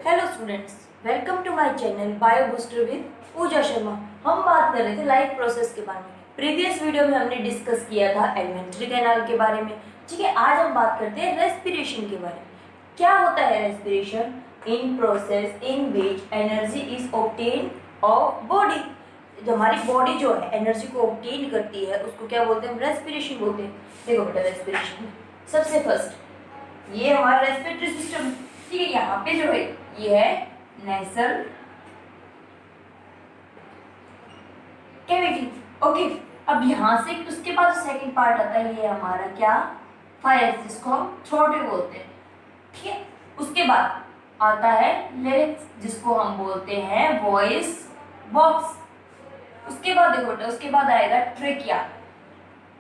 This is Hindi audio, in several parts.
Hello students, welcome to my channel bio booster with Pooja Sharma. हम बात कर रहे थे लाइफ प्रोसेस के बारे में। प्रीवियस वीडियो में हमने डिस्कस किया था एलिमेंट्री कैनाल के बारे में। ठीक है, आज हम बात करते हैं रेस्पिरेशन के बारे में। क्या होता है respiration? In process in which energy is obtain of body. जो हमारी बॉडी जो है एनर्जी को ऑब्टेन करती है उसको क्या बोलते हैं? रेस्पिरेशन बोलते हैं। देखो बेटा, रेस्पिरेशन सबसे फर्स्ट ये हमारा रेस्पिरेटरी सिस्टम। ठीक है, यहाँ पे जो है ये है नेसल कैविटी। ओके, अब यहाँ से उसके बाद सेकंड पार्ट आता है, ये हमारा क्या? फायर, जिसको हम थ्रोट भी बोलते हैं। ठीक है, उसके बाद आता है लिरिक्स, जिसको हम बोलते हैं वॉइस बॉक्स। उसके बाद देखो बेटा, उसके बाद आएगा ट्रेकिया।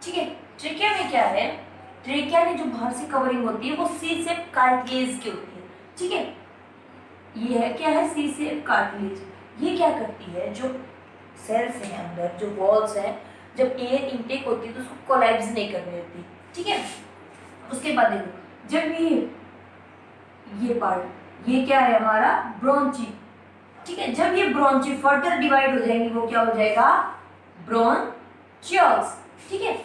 ठीक है, ट्रेकिया में क्या है? ट्रेकिया में जो बाहर से कवरिंग होती है वो सी शेप कार्टिलेज की होती है। ठीक है, ये है क्या है? सी शेप कार्टिलेज। ये क्या करती है? जो सेल्स हैं अंदर, जो वॉल्स हैं, जब एयर इनटेक होती है तो उसको कोलैप्स नहीं करने देती। ठीक है, उसके बाद देखो, जब ये पार्ट, ये क्या है हमारा? ब्रोंची। ठीक है, जब ये ब्रोंची फर्दर डिवाइड हो जाएंगी वो क्या हो जाएगा? ब्रोंचियल्स। ठीक है,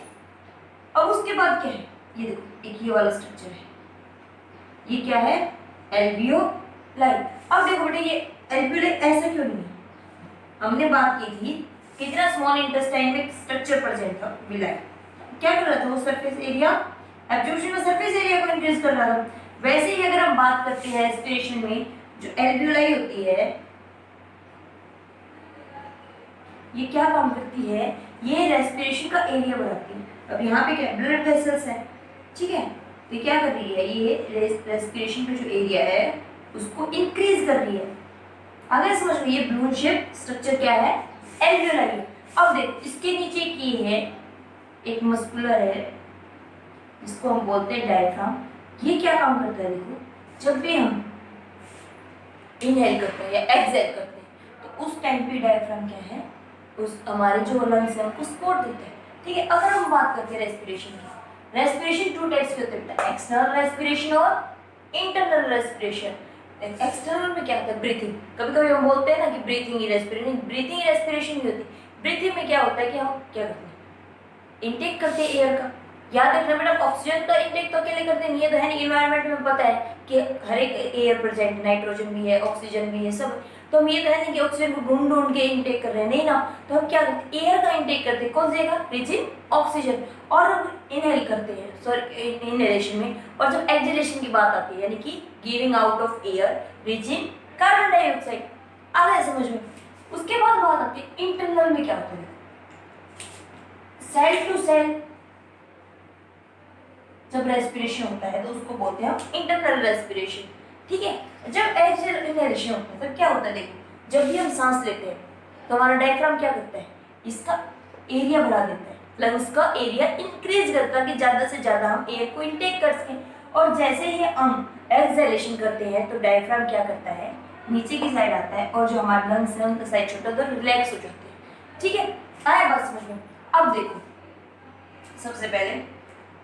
अब उसके बाद क्या है? ये देखो, एक ये वाला स्ट्रक्चर है, ये क्या है? एल्वियोलाई। अब देखो बेटा, ये एल्वियोलाई ऐसा क्यों नहीं है? हमने बात की थी कितना स्मॉल इंटेस्टाइन में स्ट्रक्चर प्रेजेंट था, विलाई। क्या कर रहा था वो? सरफेस एरिया, एब्जॉर्प्शन में सरफेस एरिया को इंक्रीज कर रहा था। वैसे ही अगर हम बात करते हैं रेस्पिरेशन में, जो एल्वियोलाई होती है ये क्या काम करती है? ये रेस्पिरेशन का एरिया बढ़ाती है। अब यहाँ पे क्या? ब्लड वेसल्स है। ठीक है, तो ये क्या कर रही है? ये रेस्पिरेशन का जो एरिया है उसको इंक्रीज कर रही है। अगर समझ में, ये ब्लू शेप स्ट्रक्चर क्या है? एल्वियोलाई है। अब देख, इसके नीचे की है एक मस्कुलर है जिसको हम बोलते हैं डायफ्राम। ये क्या काम करता है? देखो, जब भी हम इनहेल करते हैं या एक्सहेल करते हैं तो उस टाइम पे डायफ्राम क्या है? उस हमारे जो लंग्स है उनको सपोर्ट देता है। ठीक है, अगर हम बात करते हैं रेस्पिरेशन की, रेस्पिरेशन टू टाइप्स के होते हैं, एक्सटर्नल रेस्पिरेशन और इंटरनल रेस्पिरेशन। एक्सटर्नल में क्या होता है? ब्रीथिंग। कभी कभी हम बोलते हैं ना कि ब्रीथिंग ही रेस्पिरेशन, ब्रीथिंग रेस्पिरेशन नहीं होती। ब्रीथिंग में क्या होता है कि हम क्या करते हैं? इनटेक करते हैं एयर का। याद रखना मैडम, ऑक्सीजन का इनटेक तो अकेले करते नहीं है, तो है नहीं। इन्वायरमेंट में पता है कि हर एक एयर प्रेजेंट, नाइट्रोजन भी है, ऑक्सीजन भी है, सब। तो हम ये तो है नहीं कि ऑक्सीजन को ढूंढ ढूंढ के इनटेक कर रहे हैं, नहीं ना। तो हम क्या करते हैं? एयर का इनटेक करते हैं। कौन देगा? Rich in oxygen. और हम इनहेल करते हैं, सॉरी इनहेलेशन में। और जब एक्सहेलेशन की बात आती है, यानी कि giving out of air rich in carbon dioxide. आ गया समझ में? उसके बाद बात आती है इंटरनल में क्या होता है? सेल टू सेल जब रेस्पिरेशन होता है तो उसको बोलते हैं हम इंटरनल रेस्पिरेशन। ठीक है, जब एक्सहेलेशन होता है तब क्या होता है? देखो, जब भी हम सांस लेते हैं तो हमारा डायफ्राम क्या करता है? इसका एरिया बढ़ा देता है, लंग्स का एरिया इंक्रीज करता है कि ज़्यादा से ज़्यादा हम एयर को इनटेक कर सकें। और जैसे ही हम एक्सहेलेशन करते हैं तो डायफ्राम क्या करता है? नीचे की साइड आता है और जो हमारे लंग्स है उनका साइड छोटा तो रिलैक्स हो जाते हैं। ठीक है, आया बात समझ में? अब देखो, सबसे पहले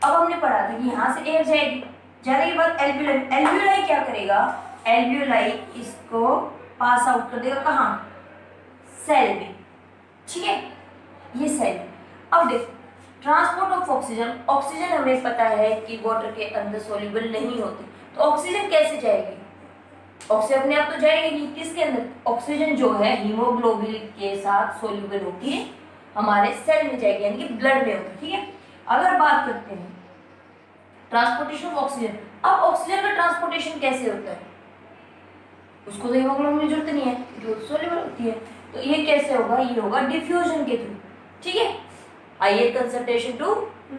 अब हमने पढ़ा था कि यहाँ से एयर जाएगी, जाने के बाद एल्वियोलाई, एल्वियोलाई क्या करेगा? एल्वियोलाई इसको पास आउट कर देगा कहाँ? सेल में। ठीक है, ये सेल। अब देखो, ट्रांसपोर्ट ऑफ ऑक्सीजन। ऑक्सीजन हमें पता है कि वाटर के अंदर सोल्यूबल नहीं होती, तो ऑक्सीजन कैसे जाएगी? ऑक्सीजन अपने आप तो जाएगी नहीं, किसके अंदर? ऑक्सीजन जो है हीमोग्लोबिन के साथ सोल्यूबल होती है, हमारे सेल में जाएगी, यानी कि ब्लड में होती है। ठीक है, अगर बात करते हैं ट्रांसपोर्टेशन ऑफ ऑक्सीजन, अब ऑक्सीजन का ट्रांसपोर्टेशन कैसे होता है? उसको तो हीमोग्लोबिन की जरूरत नहीं है, जो सोल्यूबल होती है। तो ये कैसे होगा? ये होगा डिफ्यूजन के थ्रू। ठीक है, higher concentration to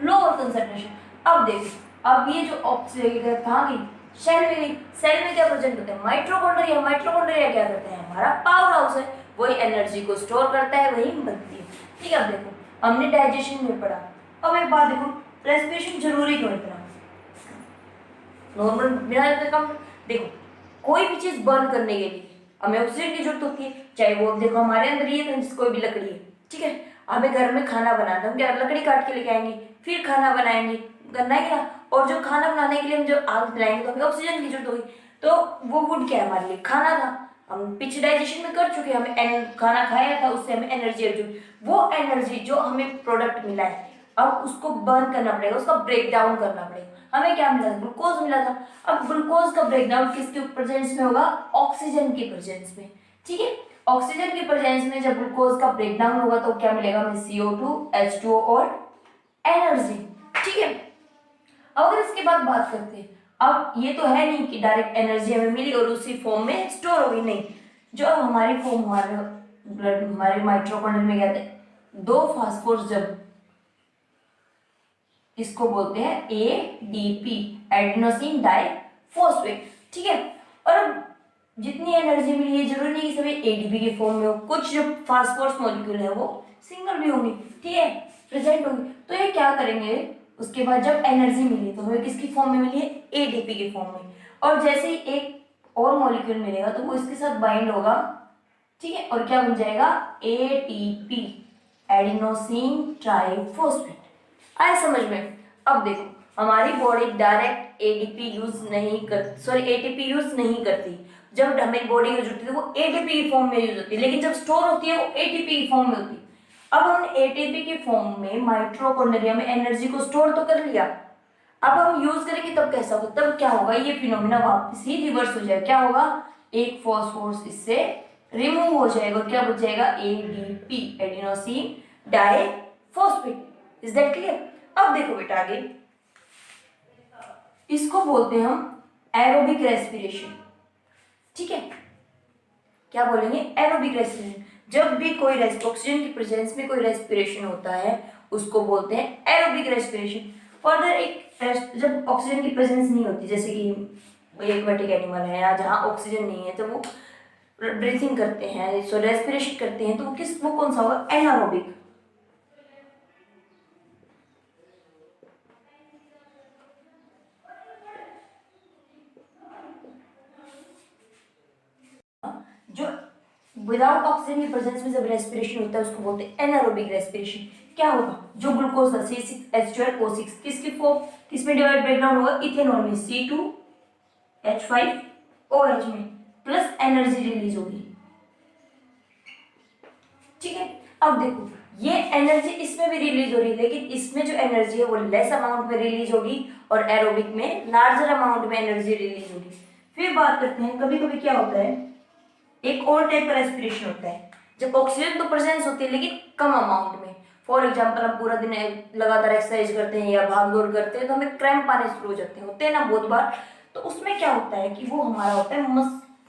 lower concentration. अब देखो, अब ये जो ऑक्सीजन कहाँ गई? सेल में गई। सेल में क्या प्रेजेंट होता है? माइटोकॉन्ड्रिया। माइटोकॉन्ड्रिया क्या करता है? हमारा पावर हाउस है, वही एनर्जी को स्टोर करता है, वही बनती है। ठीक है, अब देखो, हमने डाइजेशन में पढ़ा। अब एक बात देखो, रेस्पिरेशन जरूरी क्यों इतना? नॉर्मल बिना कम, देखो कोई भी चीज बर्न करने के लिए हमें ऑक्सीजन की जरूरत होती है। चाहे वो देखो हमारे अंदर ये कोई भी लकड़ी है, ठीक है, हमें घर में खाना बनाना है, हम क्या लकड़ी काट के लेके आएंगे, फिर खाना बनाएंगे, करना है ना। और जो खाना बनाने के लिए हम जो आग जलाएंगे तो हमें ऑक्सीजन की जरूरत होगी। तो वो वुड क्या है हमारे लिए, खाना था। हम पिछले डाइजेशन में कर चुके, हमें खाना खाया था, उससे हमें एनर्जी अर्जुन, वो एनर्जी जो हमें प्रोडक्ट मिला है अब उसको बर्न करना पड़ेगा, उसका ब्रेक डाउन करना पड़ेगा। हमें क्या मिला था, ग्लूकोज मिला था। अब ग्लूकोज का ब्रेक डाउन किसके प्रेजेंस में होगा, ऑक्सीजन के प्रेजेंस में। ठीक है, ऑक्सीजन के प्रेजेंस में जब ग्लूकोज का ब्रेक डाउन होगा तो क्या मिलेगा हमें, CO2 H2O और एनर्जी। ठीक है, अब अगर इसके बाद बात करते हैं, अब ये तो है नहीं कि डायरेक्ट एनर्जी हमें मिली और उसी फॉर्म में स्टोर हो गई, नहीं। जो हमारी फॉर्म हमारे ब्लड हमारे माइटोकॉन्ड्रिया में कहते हैं, दो फास्फोरस जब, इसको बोलते हैं ADP, एडिनोसिन डाइफॉस्फेट। ठीक है, और अब जितनी एनर्जी मिली है जरूरी नहीं कि सभी ADP के फॉर्म में हो, कुछ जो फास्फोरस मॉलिक्यूल है वो सिंगल भी होंगी, ठीक है, प्रेजेंट होंगी। तो ये क्या करेंगे, उसके बाद जब एनर्जी मिली तो हमें किसकी फॉर्म में मिली है, ADP के फॉर्म में। और जैसे ही एक और मॉलिक्यूल मिलेगा तो वो इसके साथ बाइंड होगा, ठीक है, और क्या बन जाएगा, ATP, एडिनोसिन ट्राइफॉस्फेट। आया समझ में। अब देखो हमारी बॉडी डायरेक्ट ADP यूज नहीं कर, सॉरी ATP यूज नहीं करती। जब हमारी बॉडी यूज होती है वो ATP फॉर्म में यूज होती है, लेकिन जब स्टोर होती है वो ATP की फॉर्म में होती है। अब हमने ATP के फॉर्म में माइटोकॉन्ड्रिया में एनर्जी को स्टोर तो कर लिया, अब हम यूज करेंगे तब कैसा होगा, तब क्या होगा, ये फिनोमिना वापस ही रिवर्स हो जाएगा। क्या होगा, एक फॉस्फोरस इससे रिमूव हो जाएगा और क्या बच जाएगा, ADP, adenosine diphosphate. Is that clear. अब देखो बेटा आगे, इसको बोलते हैं हम एरोबिक रेस्पिरेशन। ठीक है, क्या बोलेंगे, एरोबिक रेस्पिरेशन। जब भी कोई ऑक्सीजन की प्रेजेंस में कोई रेस्पिरेशन होता है उसको बोलते हैं एरोबिक रेस्पिरेशन। फर्दर एक जब ऑक्सीजन की प्रेजेंस नहीं होती, जैसे कि एक्वेटिक एनिमल है या जहाँ ऑक्सीजन नहीं है, तो वो ब्रीथिंग करते हैं, सो रेस्पिरेशन करते हैं, तो वो कौन सा होगा, एनारोबिक। जो विदाउट ऑक्सीजन की प्रेजेंस में जब रेस्पिरेशन होता है उसको बोलते हैं एनारोबिक रेस्पिरेशन। क्या होगा, जो ग्लूकोज था C6H12O6 किसकी फॉर्म, किसमें डिवाइड ब्रेकडाउन होगा, इथेनॉल में C2H5OH में, प्लस एनर्जी रिलीज होगी। ठीक है, अब देखो ये एनर्जी इसमें भी रिलीज हो रही है, लेकिन इसमें जो एनर्जी है वो लेस अमाउंट में रिलीज होगी और एरोबिक में लार्जर अमाउंट में एनर्जी रिलीज होगी। फिर बात करते हैं, कभी कभी क्या होता है, एक और टाइप का रेस्पिरेशन होता है जब ऑक्सीजन तो प्रेजेंस होती है लेकिन कम अमाउंट में। फॉर एग्जांपल हम पूरा दिन लगातार एक्सरसाइज करते हैं या भाग दौड़ करते हैं तो हमें क्रैम्प आने शुरू हो जाते हैं, होते हैं ना बहुत बार। तो उसमें क्या होता है कि वो हमारा होता है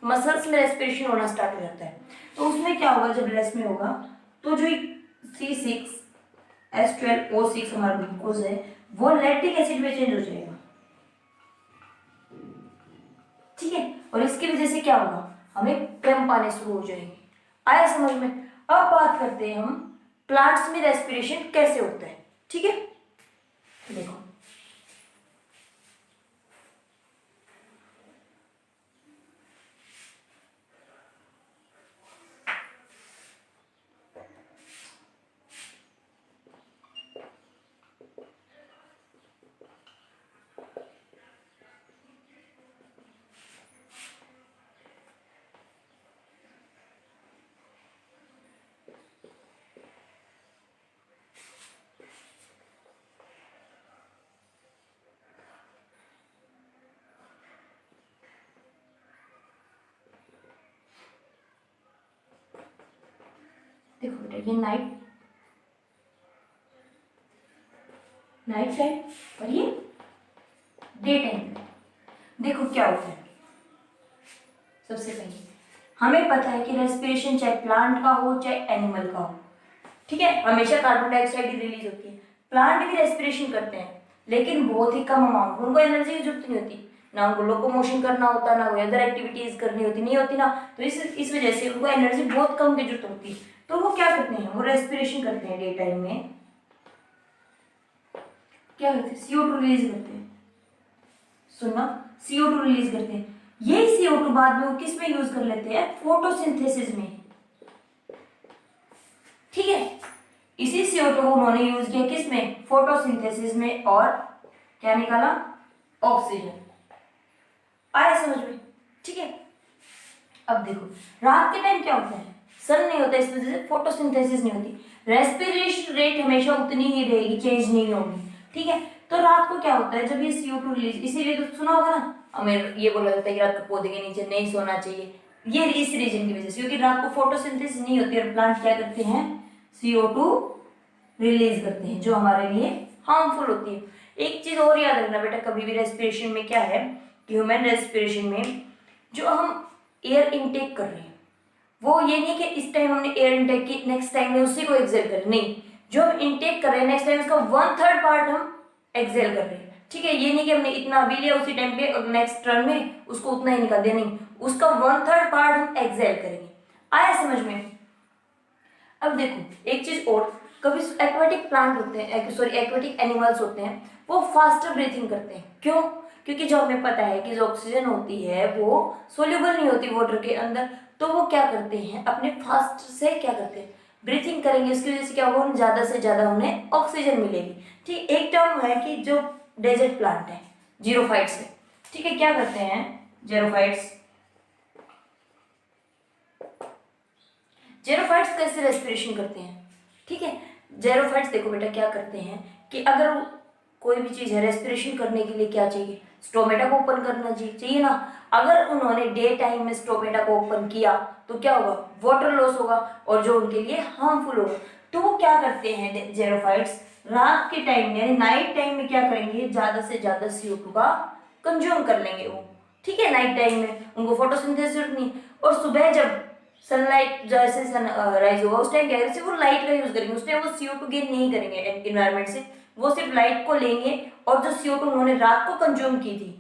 मसल्स में रेस्पिरेशन होना स्टार्ट हो जाता है। तो उसमें क्या होगा, जब रेस्ट में होगा तो जो C6H12O6 हमारा ग्लूकोज है वो लैक्टिक एसिड में चेंज हो जाएगा। ठीक है, और इसकी वजह से क्या होगा, हमें क्रैम्प आने शुरू हो जाएंगे। आया समझ में। अब बात करते हैं हम प्लांट्स में रेस्पिरेशन कैसे होता है। ठीक है, देखो देखो बेटा, ये नाइट टाइम और ये डे टाइम। देखो क्या होता है, सबसे पहले हमें पता है कि रेस्पिरेशन चाहे प्लांट का हो चाहे एनिमल का हो, ठीक है, हमेशा कार्बन डाइऑक्साइड ही रिलीज होती है। प्लांट भी रेस्पिरेशन करते हैं लेकिन बहुत ही कम अमाउंट, उनको एनर्जी की जरूरत नहीं होती, ना उनको लोकोमोशन करना होता, ना कोई अदर एक्टिविटीज करनी होती, नहीं होती ना। तो इस वजह से उनको एनर्जी बहुत कम की जरूरत होती है। तो वो क्या करते हैं, वो रेस्पिरेशन करते हैं डे टाइम में। क्या करते हैं, CO2 रिलीज करते हैं, सुनना, CO2 रिलीज करते हैं। यही CO2 बाद में वो किस में यूज कर लेते हैं, फोटोसिंथेसिस में। ठीक है, इसी CO2 को उन्होंने यूज किया किस में, फोटोसिंथेसिस में, और क्या निकाला, ऑक्सीजन। आया समझ में। ठीक है। अब देखो रात के टाइम क्या होता है, सन नहीं होता, इस वजह से फोटोसिंथेसिस नहीं होती, रेस्पिरेशन रेट हमेशा उतनी ही रहेगी, चेंज नहीं होगी, ठीक है। तो रात को क्या होता है, जब ये CO2 रिलीज, इसीलिए तो सुना होगा ना हमें ये बोला जाता है कि रात को पौधे के नीचे नहीं सोना चाहिए, ये इस रीजन की वजह से, क्योंकि रात को फोटोसिंथेसिस नहीं होती और प्लांट क्या करते हैं, CO2 रिलीज करते हैं जो हमारे लिए हार्मफुल होती है। एक चीज और याद रखना बेटा, कभी भी रेस्पिरेशन में क्या है, ह्यूमन रेस्पिरेशन में जो हम एयर इनटेक कर रहे हैं वो ये नहीं कि इस टाइम हमने एयर इनटेक की, नेक्स्ट टाइम में उसी को एक्सेल करें, नहीं, जो हम इनटेक कर रहे हैं नेक्स्ट टाइम उसका 1/3 पार्ट हम एक्सेल कर रहे हैं, ठीक है। ये नहीं कि हमने इतना अभी लिया उसी टाइम पे और नेक्स्ट टर्न में उसको उतना ही निकाल दिया, नहीं, उसका 1/3 पार्ट हम एक्सेल करेंगे। आया समझ में। अब देखो एक चीज और, कभी एक्वाटिक प्लांट होते हैं, सॉरी एक्वाटिक एनिमल्स होते हैं, वो फास्टर ब्रीथिंग करते हैं, क्यों, क्योंकि जो हमें पता है कि जो ऑक्सीजन होती है वो सोल्यूबल नहीं होती वाटर के अंदर, तो वो क्या करते हैं अपने फास्ट से क्या करते हैं ब्रीथिंग करेंगे, उसकी वजह से क्या होगा, ज़्यादा से ज़्यादा उन्हें ऑक्सीजन मिलेगी, ठीक। एक टर्म है कि जो डेजर्ट प्लांट है जीरोफाइट्स है, ठीक है, क्या करते हैं जेरोफाइट्स, जेरोफाइट्स कैसे रेस्पिरेशन करते हैं, ठीक है। जेरोफाइट्स देखो बेटा क्या करते हैं कि अगर कोई भी चीज है रेस्पिरेशन करने के लिए क्या चाहिए, स्टोमेटा को ओपन करना चाहिए ना, अगर उन्होंने डे टाइम में स्टोमेटा को ओपन किया तो क्या होगा, वाटर लॉस होगा और जो उनके लिए हार्मफुल होगा। तो वो क्या करते हैं जेरोफाइट्स, रात के टाइम में यानी नाइट टाइम में क्या करेंगे, ज्यादा से ज्यादा CO2 का कंज्यूम कर लेंगे वो, ठीक है। नाइट टाइम में उनको फोटोसिंथेसिस नहीं, और सुबह जब सनलाइट जैसे सन राइज होगा उस टाइम क्या करेंगे, वो लाइट का यूज करेंगे, उस टाइम वो CO2 गेन नहीं करेंगे एनवायरमेंट से, वो सिर्फ लाइट को लेंगे और जो CO2 उन्होंने रात को कंज्यूम की थी,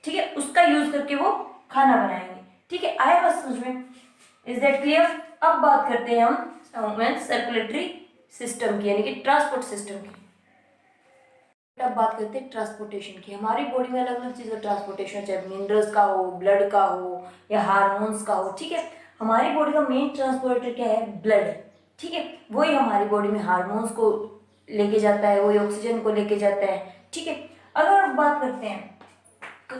ठीक है, उसका यूज करके वो खाना बनाएंगे, ठीक है। आया बस समझ में, इज दैट क्लियर। अब बात करते हैं हम सर्कुलेटरी सिस्टम की, यानी कि ट्रांसपोर्ट सिस्टम की। अब बात करते हैं ट्रांसपोर्टेशन की। हमारी बॉडी में अलग अलग चीज़ का ट्रांसपोर्टेशन, चाहे मिनरल्स का हो, ब्लड का हो या हार्मोन्स का हो, ठीक है। हमारी बॉडी का मेन ट्रांसपोर्टर क्या है, ब्लड है, ठीक है। वही हमारी बॉडी में हार्मोन्स को लेके जाता है, वही ऑक्सीजन को लेके जाता है, ठीक है। अगर बात करते हैं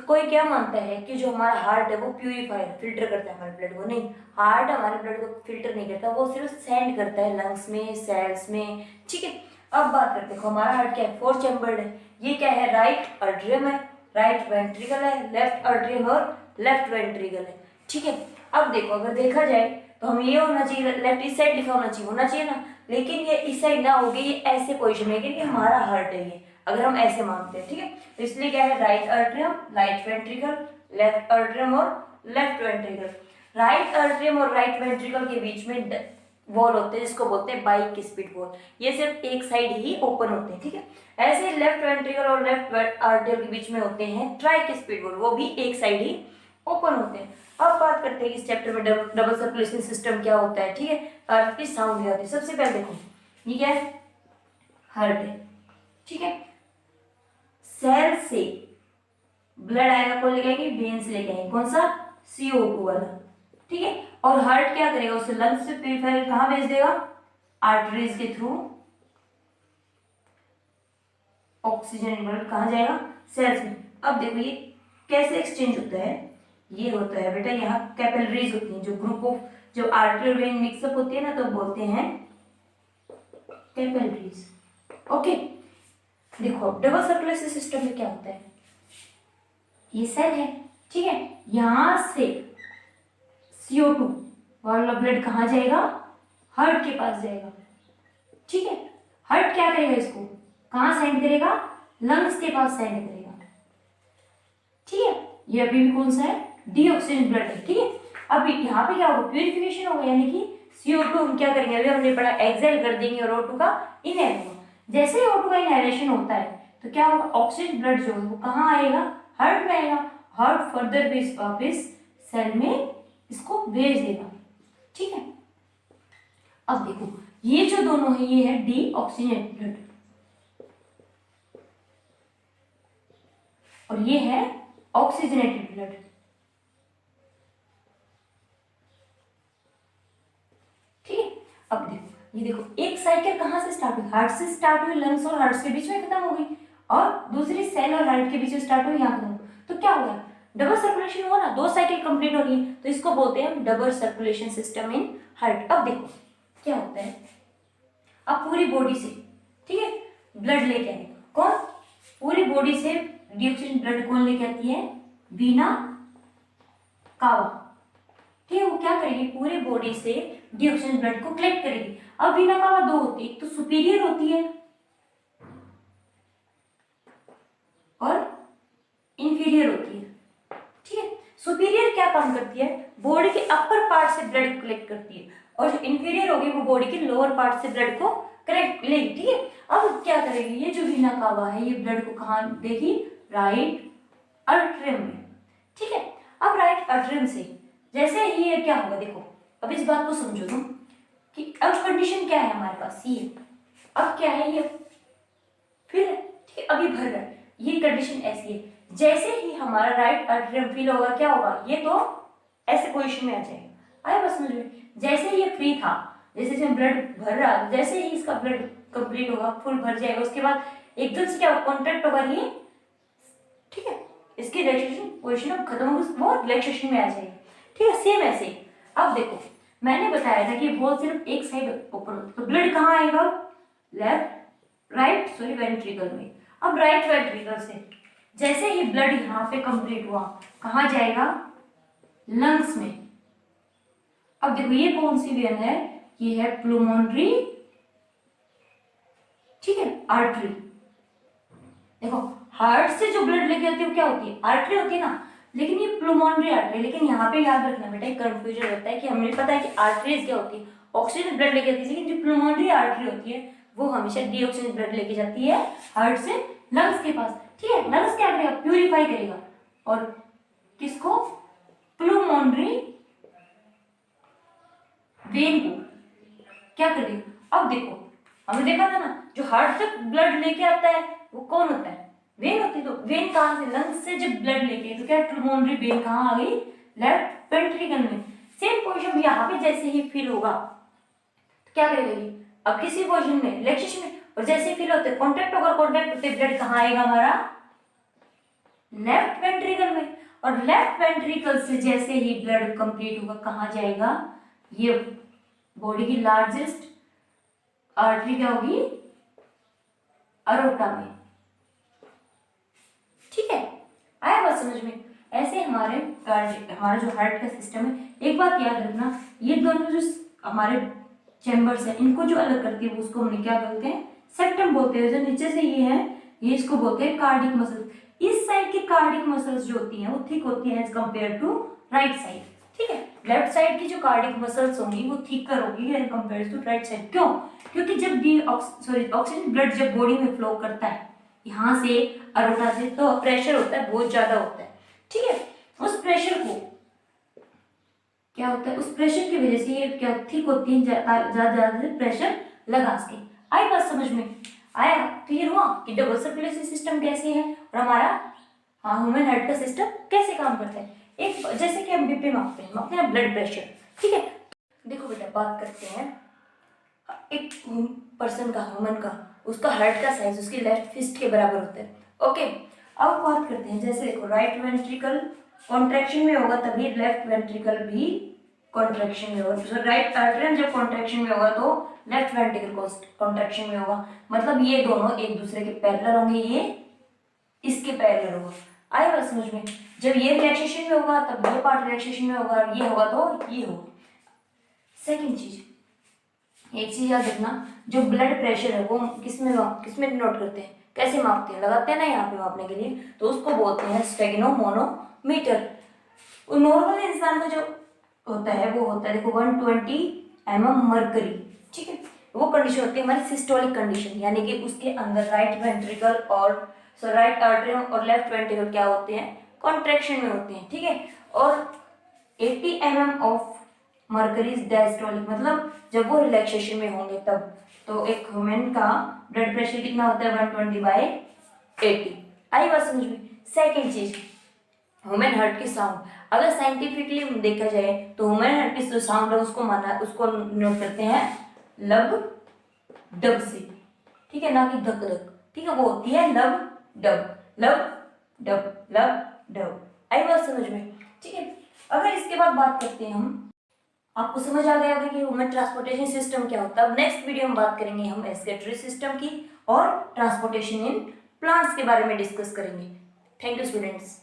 कोई क्या मानता है कि जो हमारा हार्ट है वो प्यूरिफायर फिल्टर करता है हमारे ब्लड को, नहीं, हार्ट हमारे ब्लड को फिल्टर नहीं करता, वो सिर्फ सेंड करता है लंग्स में, सेल्स में, ठीक है। अब बात करते हैं हमारा हार्ट क्या है, 4 चैम्बर्ड है, ये क्या है, राइट अर्ट्रियम है, राइट वेंट्रिकल है, लेफ्ट अर्ट्रियम और लेफ्ट वेंट्रिकल है, ठीक है। अब देखो अगर देखा जाए तो हम ये होना चाहिए, लेफ्ट इस साइड लिखा होना चाहिए ना, लेकिन ये इस साइड ना होगी, ये ऐसे पोजिशन में क्योंकि हमारा हार्ट है ये, अगर हम ऐसे मानते हैं, ठीक है। तो इसलिए क्या है, राइट अर्ट्रियम, राइट वेंट्रिकल, लेफ्ट अर्ट्रियम और लेफ्ट वेंट्रिकल। राइट अर्ट्रियम और राइट वेंट्रिकल के बीच में वॉल होते हैं जिसको बोलते हैं बाइक स्पीड वॉल, ये सिर्फ एक साइड ही ओपन होते हैं, ठीक है। ऐसे लेफ्ट वेंट्रिकल और लेफ्ट अर्ट्रियम के बीच में होते हैं ट्राइक स्पीड वॉल, वो भी एक साइड ही ओपन होते हैं। अब बात करते हैं इस चैप्टर में डबल सर्कुलेशन सिस्टम क्या होता है, ठीक है। हार्ट की साउंड क्या होती है, सबसे पहले देखो ये क्या है, हार्ट है, ठीक है। सेल से ब्लड आएगा, कौन लेके आएंगे, वेन से लेके आएंगे, कौन सा, CO2 वाला, ठीक है। और हार्ट क्या करेगा, उसे लंग्स से प्यूरिफायर कहाँ भेज देगा, आर्टरीज के थ्रू ऑक्सीजन ब्लड कहाँ जाएगा, सेल्स में। अब देखो ये कैसे एक्सचेंज होता है, ये होता है बेटा, यहाँ कैपिलरीज होती हैं, जो ग्रुप ऑफ जो आर्टरी वेन मिक्सअप होती है ना, तो बोलते हैं कैपिलरीज, ओके। देखो डबल सर्कुलेशन सिस्टम में क्या होता है, ये सेल है, ठीक है, यहां से CO2 वाला ब्लड कहाँ जाएगा, हार्ट के पास जाएगा, ठीक है। हार्ट क्या करेगा, इसको कहाँ सेंड करेगा, लंग्स के पास सेंड करेगा, ठीक है। ये अभी भी कौन सा है, डीऑक्सीजन ब्लड है, ठीक है। अभी यहाँ पे क्या होगा, प्यूरिफिकेशन होगा, यानी कि CO2 हम क्या करेंगे, अभी हमने पढ़ा एक्सेल कर देंगे और O2 का इनहेल होगा। जैसे ही O2 का इनहेलेशन होता है तो क्या होगा, ऑक्सीजन ब्लड जो है वो कहाँ आएगा, हार्ट में आएगा, हार्ट फर्दर भी वापिस सेल में इसको भेज देगा, ठीक है। अब देखो ये जो दोनों है, ये है डीऑक्सीजनेटेड ब्लड और ये है ऑक्सीजनेटेड ब्लड, ठीक है। अब देखो ये देखो, एक साइकिल कहाँ से स्टार्ट हुई, हार्ट से स्टार्ट हुई, लंग्स और हार्ट के बीच में खत्म हो गई, और दूसरी सेल और हार्ट के बीच में स्टार्ट हुई, यहाँ खत्म। तो क्या होगा, डबल सर्कुलेशन हुआ ना, 2 साइकिल कंप्लीट हो रही है, तो इसको बोलते हैं हम double circulation system in heart. अब देखो क्या होता है, अब पूरी बॉडी से, ठीक है, ब्लड लेके आए, कौन, पूरी बॉडी से डिऑक्सीजन ब्लड कौन लेके आती है, वीना कावा, ठीक है। वो क्या करेगी, पूरी बॉडी से डिऑक्सीजन ब्लड को कलेक्ट करेगी। अब वीना कावा दो होती है, एक तो सुपीरियर होती है और इंफीरियर होती है, ठीक है। सुपीरियर क्या काम करती है, बॉडी के अपर पार्ट से ब्लड कलेक्ट करती है, और जो इंफीरियर होगी वो बॉडी के लोअर पार्ट से ब्लड को कलेक्ट लेगी, ठीक है। अब क्या करेगी, ये जो वीना कावा है ये ब्लड को कहाँ देगी, राइट अट्रियम में, ठीक है। अब राइट अट्रियम से जैसे ही ये क्या होगा, देखो अब इस बात को समझो तुम कि अब कंडीशन क्या है हमारे पास, ये अब क्या है, ये फिर ठीक है, अभी भर रहा है, ये कंडीशन ऐसी है। जैसे ही हमारा राइट अट्रियम फिल होगा, क्या होगा, ये तो ऐसे पोजीशन में आ जाएगा, आया बस समझ में। जैसे ही ये फ्री था, जैसे इसमें ब्लड भर रहा, जैसे ही इसका ब्लड कंप्लीट होगा, फुल भर जाएगा, उसके बाद एकदम से क्या कॉन्ट्रैक्ट होगा ये, ठीक है, इसकी रिलैक्सेशन पोजीशन अब खत्म होगी, वो रिलैक्सेशन में आ जाएगी, ठीक है। सेम ऐसे अब देखो मैंने बताया था कि बॉल सिर्फ एक साइड ओपन होती है, तो ब्लड कहाँ आएगा, लेफ्ट राइट सॉरी वेंट्रिकल में। अब राइट वेंट्रिकल से जैसे ही ब्लड यहाँ पे कंप्लीट हुआ, कहाँ जाएगा, लंग्स में। अब देखो ये कौन सी वेन है, ये है प्लूमोनरी, ठीक है, आर्टरी। देखो हार्ट से जो ब्लड लेके आती है वो क्या होती है, आर्टरी होती है ना, लेकिन ये प्लूमोनरी आर्टरी। लेकिन यहाँ पे याद रखना बेटा, एक कंफ्यूजन होता है कि हमें पता है कि आर्टरीज क्या होती है, ऑक्सीजन ब्लड लेके आती है, लेकिन जो प्लूमोनरी आर्टरी होती है वो हमेशा डीऑक्सीजन ब्लड लेके जाती है हार्ट से लंग्स के पास, ठीक है। लंग्स क्या करेगा, प्यूरिफाई करेगा, और किसको, प्लूमोनरी वेन को क्या करेगा। अब देखो हमने देखा था ना, जो हार्ट तक ब्लड लेके आता है वो कौन होता है, वेन होती है। तो वेन कहाँ से, लंग्स से जब ब्लड लेके, तो क्या प्लूमोनरी वेन कहाँ आ गई, लेफ्ट वेंट्रिकल में। सेम पोजीशन यहाँ पे जैसे ही फील होगा तो क्या करेगा ये, अब किसी पोजीशन में, रिलैक्सेशन में, और जैसे ही फील होते हैं कॉन्ट्रैक्ट होगा, कॉन्ट्रैक्ट होते ब्लड कहाँ आएगा हमारा, लेफ्ट वेंट्रिकल में। और लेफ्ट वेंट्रिकल से जैसे ही ब्लड कंप्लीट होगा कहाँ जाएगा, ये बॉडी की लार्जेस्ट आर्टरी क्या होगी, अरोटा में, ठीक है। आया बात समझ में। ऐसे हमारे हमारा जो हार्ट का सिस्टम है, एक बात याद रखना, ये दोनों जो हमारे चैम्बर्स हैं इनको जो अलग करती है वो उसको हम क्या बोलते हैं, सेप्टम बोलते हैं। जो नीचे से ये है, ये इसको बोलते हैं कार्डिक मसल्स। इस साइड की कार्डिक मसल्स जो होती हैं वो थिक होती हैं as compare to right side, ठीक है। लेफ्ट साइड की जो कार्डिक मसल्स होंगी वो थिकर होगी as compare to right side. क्यों, क्योंकि जब ऑक्सीजन ब्लड जब बॉडी में फ्लो करता है यहाँ से अरोटा से, तो प्रेशर होता है, बहुत ज्यादा होता है, ठीक है। उस प्रेशर को क्या होता है, उस प्रेशर की वजह से ये क्या थिक होती है, ज्यादा प्रेशर लगा सके। आई बात समझ में, आया क्लियर हुआ कि डबल सर्कुलेशन सिस्टम कैसे है और हमारा ह्यूमन हार्ट का सिस्टम कैसे काम करता है। एक जैसे कि हम बीपी मापते हैं ब्लड प्रेशर, ठीक है। देखो बेटा बात करते हैं एक पर्सन का, ह्यूमन का, उसका हार्ट का साइज उसकी लेफ्ट फिस्ट के बराबर होता है, ओके। अब बात करते हैं, जैसे देखो राइट वेंट्रिकल कॉन्ट्रैक्शन में होगा तभी लेफ्ट वेंट्रिकल भी कॉन्ट्रैक्शन में होगा। तो राइट आर्टरियम जब कॉन्ट्रैक्शन में होगा तो लेफ्ट वेंट्रिकल कॉन्ट्रैक्शन में होगा, मतलब ये दोनों एक दूसरे के पैरेलल होंगे, ये इसके पैरेलल होगा। आई बात समझ में। जब ये रिलैक्सेशन में होगा तब ये पार्ट रिलैक्सेशन में होगा, ये होगा तो ये होगा। सेकेंड चीज, एक चीज याद रखना, जो ब्लड प्रेशर है वो किसमें नोट करते हैं, कैसे मापते हैं, लगाते हैं ना यहाँ पे मापने के लिए, तो उसको बोलते हैं स्टेगनोमोनोमीटर। नॉर्मल इंसान का जो होता है वो होता है देखो 120 mm मर्करी, ठीक है। वो कंडीशन होती है हमारी सिस्टोलिक कंडीशन, यानी कि उसके अंदर राइट वेंट्रिकल और राइट आर्टरियम और लेफ्ट वेंट्रिकल क्या होते हैं, कॉन्ट्रैक्शन में होते हैं, ठीक है। और 80 mm ऑफ मर्करी डायस्टोलिक, मतलब जब वो रिलैक्सेशन में होंगे तब। तो एक ह्यूमन का ब्लड प्रेशर कितना होता है 120/80। आई बात समझ में। सेकेंड चीज, ह्यूमन हार्ट की साउंड, अगर साइंटिफिकली देखा जाए तो ह्यूमन हार्ट की जो साउंड है उसको नोट करते हैं लब डब से, ठीक है, ना कि धक धक, ठीक है। वो होती है लब डब, लब डब, लब डब, आई बात समझ में? ठीक है, अगर इसके बाद बात करते हैं हम, आपको समझ आ गया होगा कि ह्यूमन ट्रांसपोर्टेशन सिस्टम क्या होता है। अब नेक्स्ट वीडियो में बात करेंगे हम एस्केटरी सिस्टम की और ट्रांसपोर्टेशन इन प्लांट्स के बारे में डिस्कस करेंगे। Thank you students.